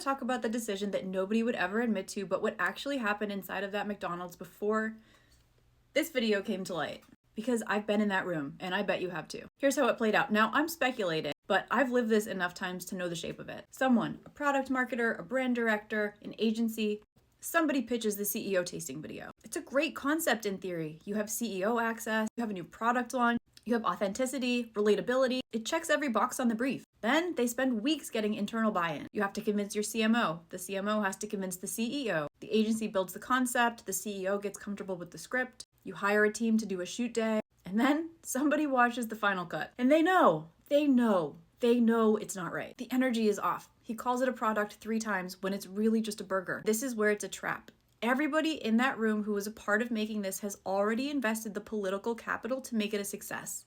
to talk about the decision that nobody would ever admit to, but what actually happened inside of that McDonald's before this video came to light. Because I've been in that room, and I bet you have too. Here's how it played out. Now, I'm speculating, but I've lived this enough times to know the shape of it. Someone, a product marketer, a brand director, an agency, somebody pitches the CEO tasting video. It's a great concept in theory. You have CEO access, you have a new product launch, you have authenticity, relatability. It checks every box on the brief. Then they spend weeks getting internal buy-in. You have to convince your CMO. The CMO has to convince the CEO. The agency builds the concept. The CEO gets comfortable with the script. You hire a team to do a shoot day. And then somebody watches the final cut. And they know it's not right. The energy is off. He calls it a product 3 times when it's really just a burger. This is where it's a trap. Everybody in that room who was a part of making this has already invested the political capital to make it a success.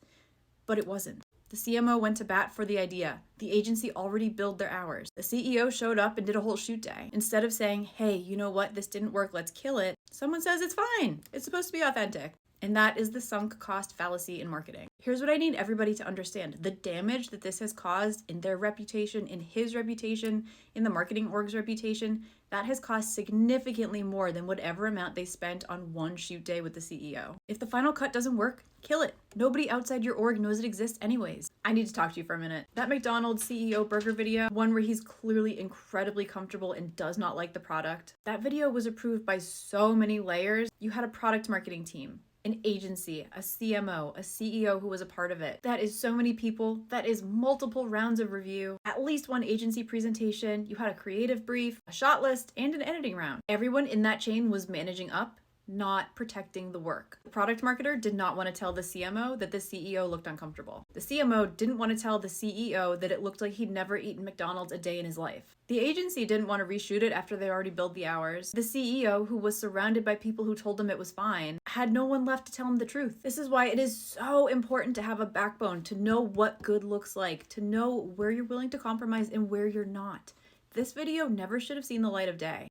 But it wasn't. The CMO went to bat for the idea. The agency already billed their hours. The CEO showed up and did a whole shoot day. Instead of saying, hey, you know what, this didn't work, let's kill it, someone says it's fine. It's supposed to be authentic. And that is the sunk cost fallacy in marketing. Here's what I need everybody to understand. The damage that this has caused in their reputation, in his reputation, in the marketing org's reputation, that has cost significantly more than whatever amount they spent on one shoot day with the CEO. If the final cut doesn't work, kill it. Nobody outside your org knows it exists anyways. I need to talk to you for a minute. That McDonald's CEO burger video, one where he's clearly incredibly comfortable and does not like the product, that video was approved by so many layers. You had a product marketing team, an agency, a CMO, a CEO who was a part of it. That is so many people. That is multiple rounds of review, at least one agency presentation. You had a creative brief, a shot list, and an editing round. Everyone in that chain was managing up, not protecting the work. The product marketer did not want to tell the CMO that the CEO looked uncomfortable. The CMO didn't want to tell the CEO that it looked like he'd never eaten McDonald's a day in his life. The agency didn't want to reshoot it after they already billed the hours. The CEO, who was surrounded by people who told him it was fine, had no one left to tell him the truth. This is why it is so important to have a backbone, to know what good looks like, to know where you're willing to compromise and where you're not. This video never should have seen the light of day.